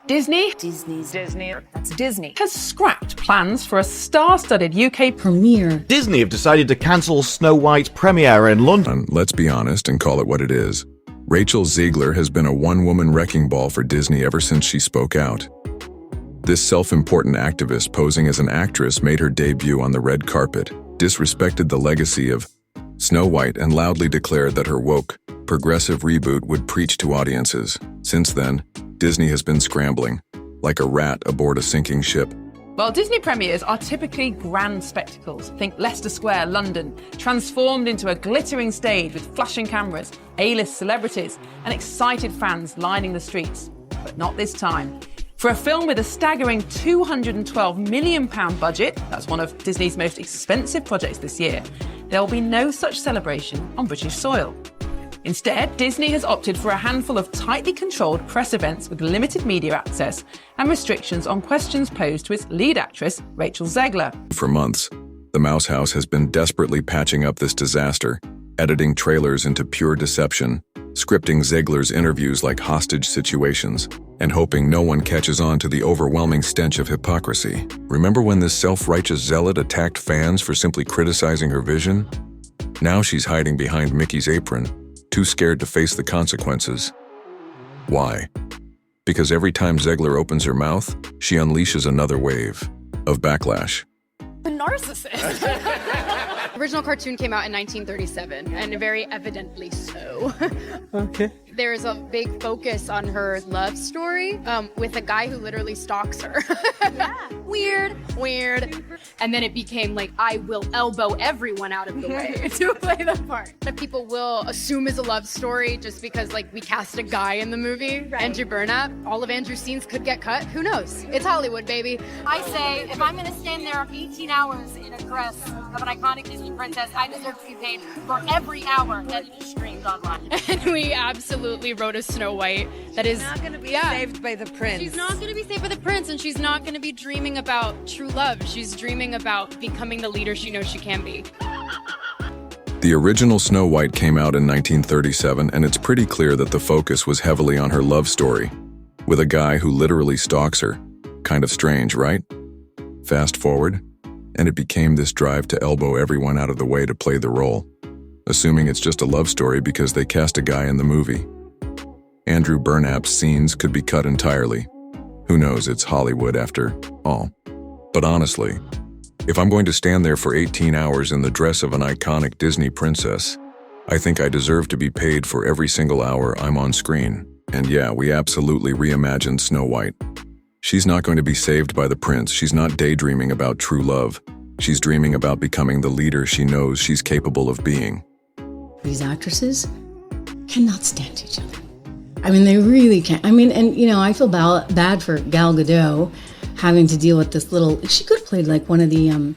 Disney has scrapped plans for a star-studded UK premiere. Disney have decided to cancel Snow White's premiere in London. Let's be honest and call it what it is. Rachel Zegler has been a one-woman wrecking ball for Disney ever since she spoke out. This self-important activist posing as an actress made her debut on the red carpet, disrespected the legacy of Snow White, and loudly declared that her woke, progressive reboot would preach to audiences. Since then, Disney has been scrambling, like a rat aboard a sinking ship. Well, Disney premieres are typically grand spectacles. Think Leicester Square, London, transformed into a glittering stage with flashing cameras, A-list celebrities, and excited fans lining the streets. But not this time. For a film with a staggering £212 million budget, that's one of Disney's most expensive projects this year, there will be no such celebration on British soil. Instead, Disney has opted for a handful of tightly controlled press events with limited media access and restrictions on questions posed to its lead actress, Rachel Zegler. For months, the Mouse House has been desperately patching up this disaster, editing trailers into pure deception, scripting Zegler's interviews like hostage situations, and hoping no one catches on to the overwhelming stench of hypocrisy. Remember when this self-righteous zealot attacked fans for simply criticizing her vision? Now she's hiding behind Mickey's apron, too scared to face the consequences. Why? Because every time Zegler opens her mouth, she unleashes another wave of backlash. The narcissist. The original cartoon came out in 1937, and very evidently so. Okay. There's a big focus on her love story with a guy who literally stalks her. Yeah. Weird. And then it became like, I will elbow everyone out of the way to play the part. That people will assume is a love story just because like we cast a guy in the movie, right. Andrew Burnap. All of Andrew's scenes could get cut. Who knows? It's Hollywood, baby. I say, if I'm gonna stand there 18 hours in a dress of an iconic Disney princess, I deserve to be paid for every hour that it is streamed online. And we absolutely wrote a Snow White that is not going to be saved by the prince. She's not going to be saved by the prince, and she's not going to be dreaming about true love. She's dreaming about becoming the leader she knows she can be. The original Snow White came out in 1937, and it's pretty clear that the focus was heavily on her love story, with a guy who literally stalks her. Kind of strange, right? Fast forward, and it became this drive to elbow everyone out of the way to play the role, assuming it's just a love story because they cast a guy in the movie. Andrew Burnap's scenes could be cut entirely. Who knows, it's Hollywood after all. But honestly, if I'm going to stand there for 18 hours in the dress of an iconic Disney princess, I think I deserve to be paid for every single hour I'm on screen. And yeah, we absolutely reimagined Snow White. She's not going to be saved by the prince. She's not daydreaming about true love. She's dreaming about becoming the leader she knows she's capable of being. These actresses cannot stand each other. I mean, they really can't. I mean, and I feel bad for Gal Gadot having to deal with this little, she could have played like one of the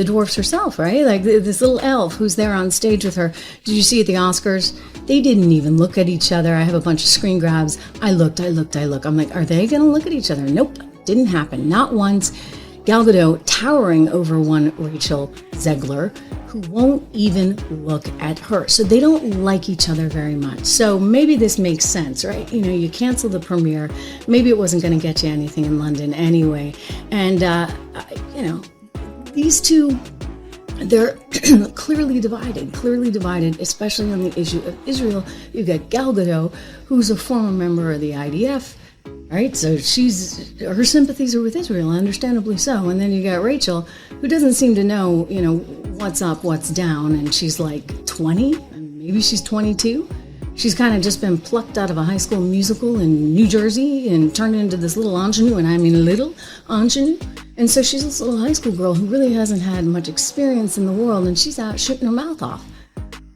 dwarfs herself, right? Like this little elf who's there on stage with her. Did you see at the Oscars? They didn't even look at each other. I have a bunch of screen grabs. I looked. I'm like, are they gonna look at each other? Nope, didn't happen, not once. Gal Gadot towering over one Rachel Zegler, who won't even look at her. So they don't like each other very much. So maybe this makes sense, right? You cancel the premiere. Maybe it wasn't going to get you anything in London anyway. And, these two, they're clearly divided, especially on the issue of Israel. You've got Gal Gadot, who's a former member of the IDF, right? So her sympathies are with Israel, understandably so. And then you got Rachel, who doesn't seem to know, what's up, what's down. And she's like 20, maybe she's 22. She's kind of just been plucked out of a high school musical in New Jersey and turned into this little ingenue, and I mean little ingenue. And so she's this little high school girl who really hasn't had much experience in the world, and she's out shooting her mouth off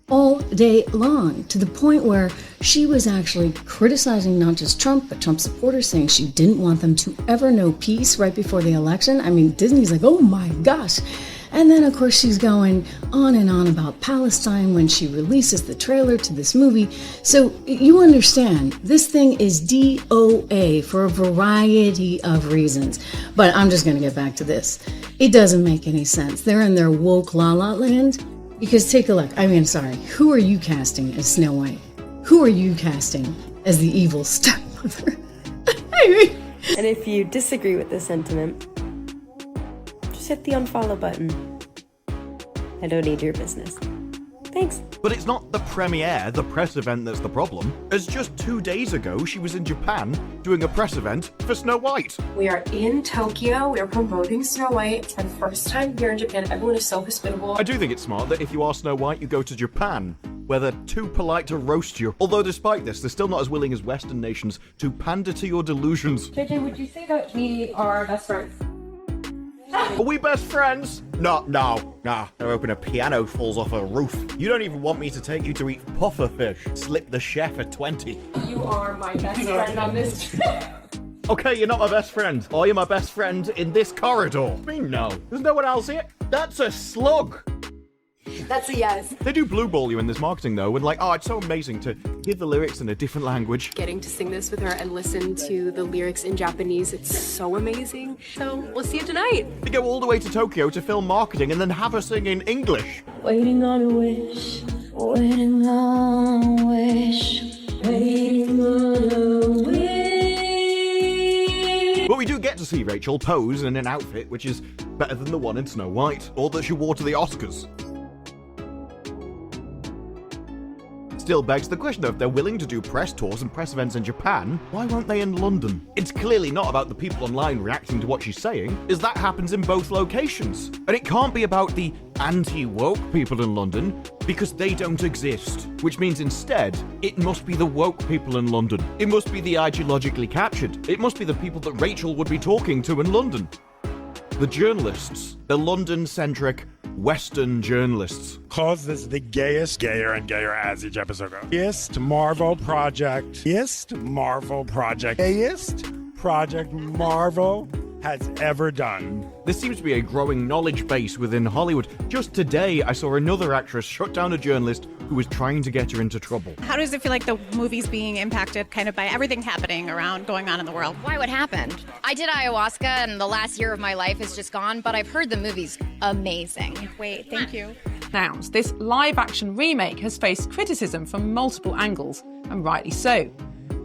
all day long, to the point where she was actually criticizing not just Trump, but Trump supporters, saying she didn't want them to ever know peace right before the election. I mean, Disney's like, oh my gosh. And then, of course, she's going on and on about Palestine when she releases the trailer to this movie. So you understand, this thing is DOA for a variety of reasons. But I'm just going to get back to this. It doesn't make any sense. They're in their woke la-la land. Because take a look. I mean, sorry. Who are you casting as Snow White? Who are you casting as the evil stepmother? I mean, And if you disagree with this sentiment, just hit the unfollow button. I don't need your business. Thanks. But it's not the premiere, the press event, that's the problem. As just 2 days ago, she was in Japan doing a press event for Snow White. We are in Tokyo. We are promoting Snow White. It's my first time here in Japan. Everyone is so hospitable. I do think it's smart that if you are Snow White, you go to Japan, where they're too polite to roast you. Although despite this, they're still not as willing as Western nations to pander to your delusions. JJ, would you say that we are best friends? Are we best friends? No. They're hoping a piano falls off a roof. You don't even want me to take you to eat puffer fish. Slip the chef at 20. You are my best friend on this trip. Okay, you're not my best friend. Or you're my best friend in this corridor. I mean, no. There's no one else here. That's a slug. That's a yes. They do blue ball you in this marketing though, and like, oh, it's so amazing to hear the lyrics in a different language. Getting to sing this with her and listen to the lyrics in Japanese, it's so amazing. So we'll see you tonight. They go all the way to Tokyo to film marketing and then have her sing in English. Waiting on a wish, waiting on a wish, waiting on a wish. But we do get to see Rachel pose in an outfit which is better than the one in Snow White, or that she wore to the Oscars. Still begs the question though, if they're willing to do press tours and press events in Japan, why won't they in London? It's clearly not about the people online reacting to what she's saying, as that happens in both locations. And it can't be about the anti-woke people in London, because they don't exist. Which means instead, it must be the woke people in London. It must be the ideologically captured. It must be the people that Rachel would be talking to in London. The journalists. The London-centric Western journalists. Calls this the gayest, gayer and gayer as each episode goes. Gayest Marvel project. Gayest Marvel project. Gayest project Marvel has ever done. There seems to be a growing knowledge base within Hollywood. Just today, I saw another actress shut down a journalist who was trying to get her into trouble. How does it feel like the movie's being impacted kind of by everything happening going on in the world? Why, what happened? I did ayahuasca and the last year of my life is just gone, but I've heard the movie's amazing. Wait, thank you. Nouns. This live-action remake has faced criticism from multiple angles, and rightly so.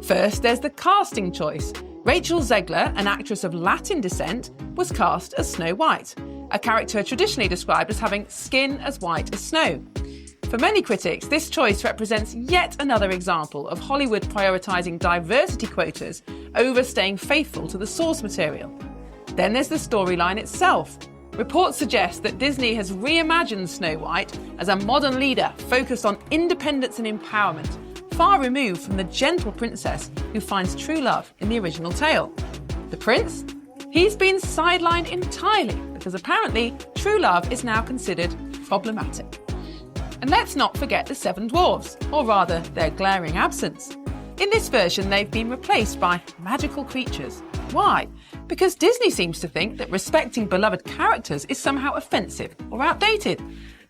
First, there's the casting choice. Rachel Zegler, an actress of Latin descent, was cast as Snow White, a character traditionally described as having skin as white as snow. For many critics, this choice represents yet another example of Hollywood prioritising diversity quotas over staying faithful to the source material. Then there's the storyline itself. Reports suggest that Disney has reimagined Snow White as a modern leader focused on independence and empowerment, far removed from the gentle princess who finds true love in the original tale. The prince? He's been sidelined entirely because apparently true love is now considered problematic. And let's not forget the seven dwarfs, or rather their glaring absence. In this version, they've been replaced by magical creatures. Why? Because Disney seems to think that respecting beloved characters is somehow offensive or outdated.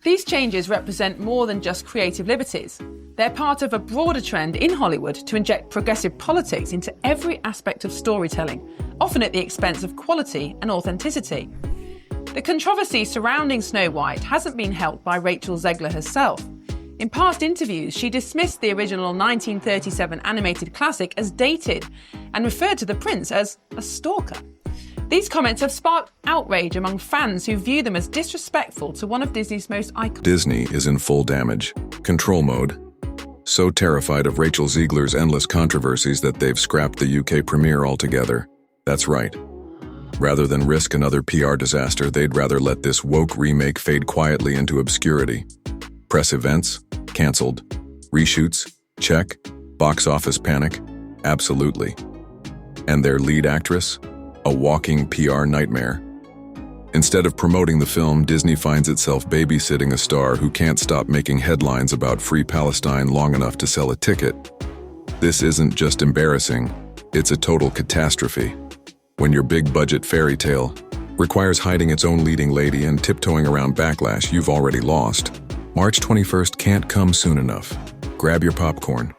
These changes represent more than just creative liberties. They're part of a broader trend in Hollywood to inject progressive politics into every aspect of storytelling, often at the expense of quality and authenticity. The controversy surrounding Snow White hasn't been helped by Rachel Zegler herself. In past interviews, she dismissed the original 1937 animated classic as dated and referred to the prince as a stalker. These comments have sparked outrage among fans who view them as disrespectful to one of Disney's most iconic. Disney is in full damage control mode. So terrified of Rachel Zegler's endless controversies that they've scrapped the UK premiere altogether. That's right. Rather than risk another PR disaster, they'd rather let this woke remake fade quietly into obscurity. Press events? Cancelled. Reshoots? Check. Box office panic? Absolutely. And their lead actress? A walking PR nightmare. Instead of promoting the film, Disney finds itself babysitting a star who can't stop making headlines about Free Palestine long enough to sell a ticket. This isn't just embarrassing, it's a total catastrophe. When your big-budget fairy tale requires hiding its own leading lady and tiptoeing around Backlash you've already lost, March 21st can't come soon enough. Grab your popcorn.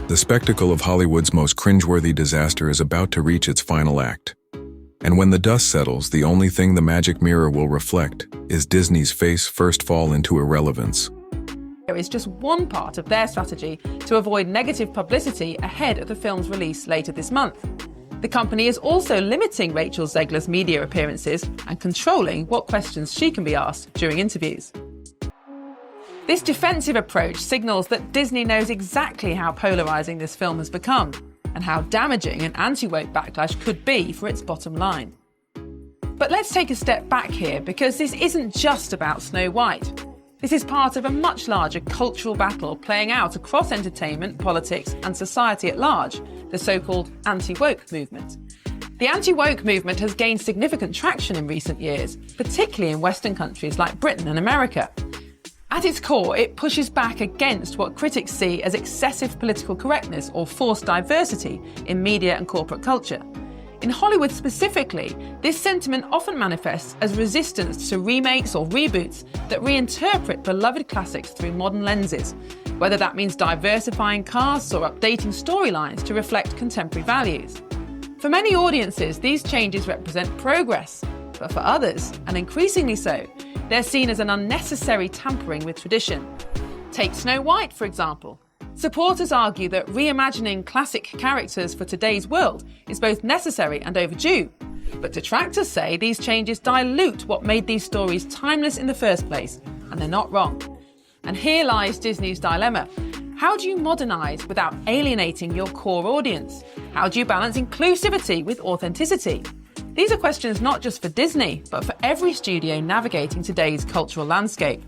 The spectacle of Hollywood's most cringeworthy disaster is about to reach its final act. And when the dust settles, the only thing the magic mirror will reflect is Disney's face first fall into irrelevance. There is just one part of their strategy to avoid negative publicity ahead of the film's release later this month. The company is also limiting Rachel Zegler's media appearances and controlling what questions she can be asked during interviews. This defensive approach signals that Disney knows exactly how polarising this film has become and how damaging an anti-woke backlash could be for its bottom line. But let's take a step back here, because this isn't just about Snow White. This is part of a much larger cultural battle playing out across entertainment, politics and society at large, the so-called anti-woke movement. The anti-woke movement has gained significant traction in recent years, particularly in Western countries like Britain and America. At its core, it pushes back against what critics see as excessive political correctness or forced diversity in media and corporate culture. In Hollywood specifically, this sentiment often manifests as resistance to remakes or reboots that reinterpret beloved classics through modern lenses, whether that means diversifying casts or updating storylines to reflect contemporary values. For many audiences, these changes represent progress, but for others, and increasingly so, they're seen as an unnecessary tampering with tradition. Take Snow White, for example. Supporters argue that reimagining classic characters for today's world is both necessary and overdue. But detractors say these changes dilute what made these stories timeless in the first place, and they're not wrong. And here lies Disney's dilemma. How do you modernise without alienating your core audience? How do you balance inclusivity with authenticity? These are questions not just for Disney, but for every studio navigating today's cultural landscape.